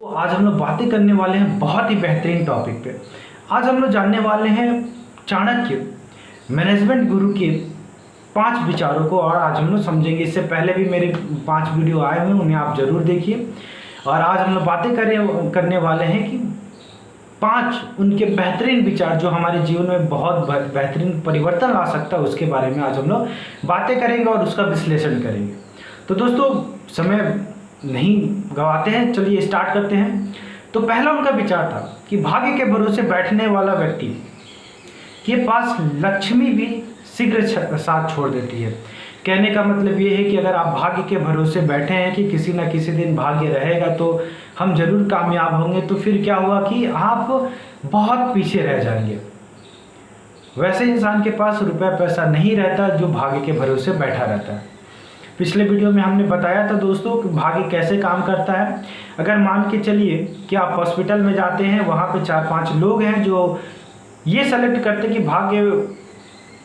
आज हम लोग बातें करने वाले हैं बहुत ही बेहतरीन टॉपिक पे। आज हम लोग जानने वाले हैं चाणक्य मैनेजमेंट गुरु के 5 विचारों को, और आज हम लोग समझेंगे। इससे पहले भी मेरे 5 वीडियो आए हुए हैं, उन्हें आप जरूर देखिए। और आज हम लोग बातें करने वाले हैं कि 5 उनके बेहतरीन विचार जो हमारे जीवन में बहुत बेहतरीन परिवर्तन ला सकता है, उसके बारे में आज हम लोग बातें करेंगे और उसका विश्लेषण करेंगे। तो दोस्तों, समय नहीं गवाते हैं, चलिए स्टार्ट करते हैं। तो पहला उनका विचार था कि भाग्य के भरोसे बैठने वाला व्यक्ति के पास लक्ष्मी भी शीघ्र साथ छोड़ देती है। कहने का मतलब ये है कि अगर आप भाग्य के भरोसे बैठे हैं कि किसी न किसी दिन भाग्य रहेगा तो हम जरूर कामयाब होंगे, तो फिर क्या हुआ कि आप बहुत पीछे रह जाएंगे। वैसे इंसान के पास रुपया पैसा नहीं रहता जो भाग्य के भरोसे बैठा रहता है। पिछले वीडियो में हमने बताया था दोस्तों कि भाग्य कैसे काम करता है। अगर मान के चलिए कि आप हॉस्पिटल में जाते हैं, वहाँ पे 4-5 लोग हैं जो ये सेलेक्ट करते हैं कि भाग्य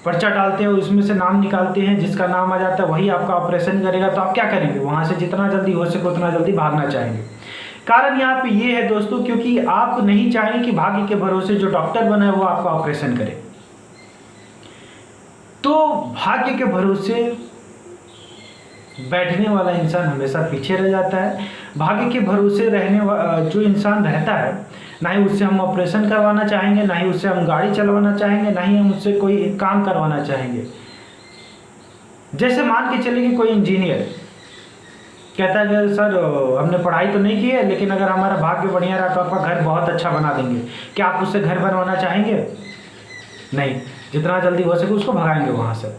पर्चा डालते हैं, उसमें से नाम निकालते हैं, जिसका नाम आ जाता है वही आपका ऑपरेशन करेगा। तो आप क्या करेंगे? वहाँ से जितना जल्दी हो सके उतना जल्दी भागना चाहेंगे। कारण यहाँ पे ये है दोस्तों, क्योंकि आप नहीं चाहेंगे कि भाग्य के भरोसे जो डॉक्टर बना है वो आपका ऑपरेशन करे। तो भाग्य के भरोसे बैठने वाला इंसान हमेशा पीछे रह जाता है। भाग्य के भरोसे जो इंसान रहता है, ना ही उससे हम ऑपरेशन करवाना चाहेंगे, ना ही उससे हम गाड़ी चलवाना चाहेंगे, ना ही हम उससे कोई काम करवाना चाहेंगे। जैसे मान के चलिए कि कोई इंजीनियर कहता है कि सर हमने पढ़ाई तो नहीं की है, लेकिन अगर हमारा भाग्य बढ़िया रहा तो आपका घर बहुत अच्छा बना देंगे। क्या आप उससे घर बनवाना चाहेंगे? नहीं, जितना जल्दी हो सके उसको भगाएंगे वहाँ से,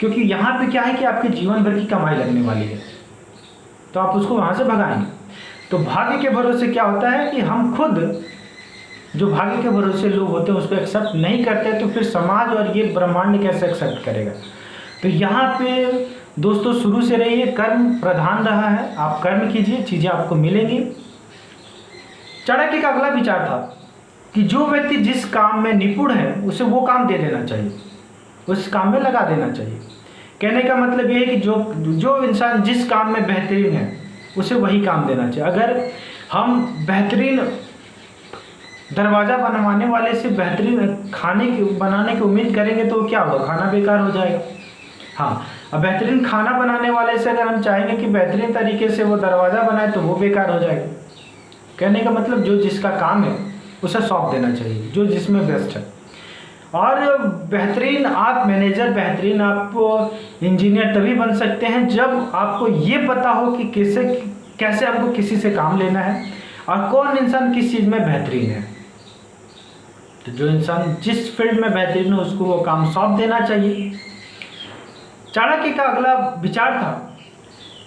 क्योंकि यहाँ पे क्या है कि आपके जीवन भर की कमाई लगने वाली है, तो आप उसको वहाँ से भगाएंगे। तो भाग्य के भरोसे क्या होता है कि हम खुद जो भाग्य के भरोसे लोग होते हैं उसको एक्सेप्ट नहीं करते, तो फिर समाज और ये ब्रह्मांड कैसे एक्सेप्ट करेगा। तो यहाँ पे दोस्तों शुरू से रहिए, कर्म प्रधान रहा है, आप कर्म कीजिए, चीज़ें आपको मिलेंगी। चाणक्य का अगला विचार था कि जो व्यक्ति जिस काम में निपुण है उसे वो काम दे देना चाहिए, उस काम में लगा देना चाहिए। कहने का मतलब ये है कि जो इंसान जिस काम में बेहतरीन है उसे वही काम देना चाहिए। अगर हम बेहतरीन दरवाज़ा बनवाने वाले से बेहतरीन बनाने की उम्मीद करेंगे तो क्या होगा? खाना बेकार हो जाएगा। हाँ, अब बेहतरीन खाना बनाने वाले से अगर हम चाहेंगे कि बेहतरीन तरीके से वो दरवाज़ा बनाए तो वो बेकार हो जाएगा। कहने का मतलब जो जिसका काम है उसे सौंप देना चाहिए, जो जिसमें बेस्ट है। और बेहतरीन आप मैनेजर, बेहतरीन आप इंजीनियर तभी बन सकते हैं जब आपको ये पता हो कि कैसे आपको किसी से काम लेना है और कौन इंसान किस चीज़ में बेहतरीन है। तो जो इंसान जिस फील्ड में बेहतरीन है उसको वो काम सौंप देना चाहिए। चाणक्य का अगला विचार था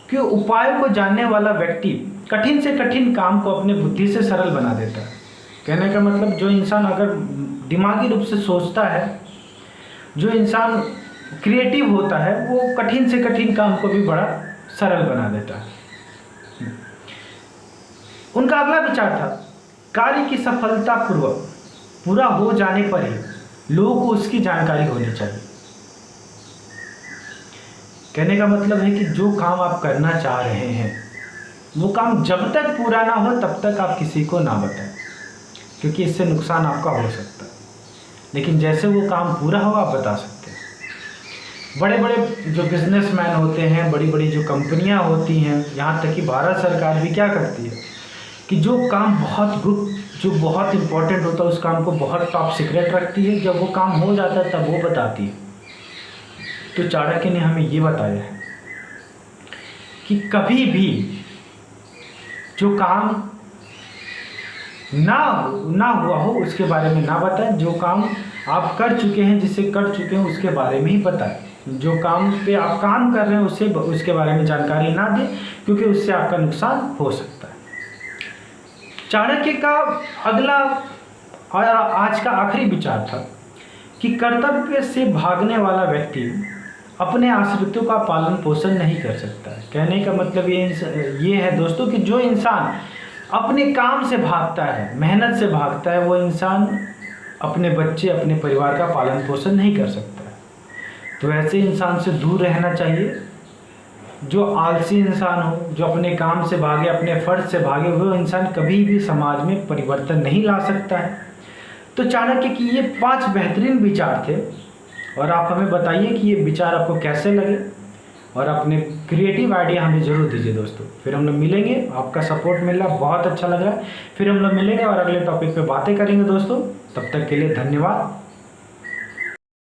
कि उपायों को जानने वाला व्यक्ति कठिन से कठिन काम को अपने बुद्धि से सरल बना देता है। कहने का मतलब जो इंसान अगर दिमागी रूप से सोचता है, जो इंसान क्रिएटिव होता है, वो कठिन से कठिन काम को भी बड़ा सरल बना देता है। उनका अगला विचार था कार्य की सफलता पूरा हो जाने पर ही लोगों को उसकी जानकारी होनी चाहिए। कहने का मतलब है कि जो काम आप करना चाह रहे हैं वो काम जब तक पूरा ना हो तब तक आप किसी को ना बताएं, क्योंकि इससे नुकसान आपका हो सकता है। लेकिन जैसे वो काम पूरा हो आप बता सकते हैं। बड़े बड़े जो बिजनेसमैन होते हैं, बड़ी बड़ी जो कंपनियां होती हैं, यहाँ तक कि भारत सरकार भी क्या करती है कि जो काम बहुत गुप्त, जो बहुत इम्पोर्टेंट होता है उस काम को बहुत टॉप सीक्रेट रखती है। जब वो काम हो जाता है तब वो बताती है। तो चाणक्य ने हमें ये बताया है कि कभी भी जो काम ना हुआ हो उसके बारे में ना बताएं। जो काम आप कर चुके हैं, जिसे कर चुके हैं उसके बारे में ही बताएं। जो काम पे आप काम कर रहे हैं उसके बारे में जानकारी ना दें, क्योंकि उससे आपका नुकसान हो सकता है। चाणक्य का अगला और आज का आखिरी विचार था कि कर्तव्य से भागने वाला व्यक्ति अपने आश्रितों का पालन पोषण नहीं कर सकता है। कहने का मतलब ये है दोस्तों कि जो इंसान अपने काम से भागता है, मेहनत से भागता है, वो इंसान अपने बच्चे, अपने परिवार का पालन पोषण नहीं कर सकता है। तो ऐसे इंसान से दूर रहना चाहिए। जो आलसी इंसान हो, जो अपने काम से भागे, अपने फ़र्ज से भागे, वो इंसान कभी भी समाज में परिवर्तन नहीं ला सकता है। तो चाणक्य की ये 5 बेहतरीन विचार थे और आप हमें बताइए कि ये विचार आपको कैसे लगे और अपने क्रिएटिव आइडिया हमें ज़रूर दीजिए दोस्तों। फिर हम लोग मिलेंगे, आपका सपोर्ट मिल रहा है, बहुत अच्छा लग रहा है। फिर हम लोग मिलेंगे और अगले टॉपिक पे बातें करेंगे दोस्तों। तब तक के लिए धन्यवाद।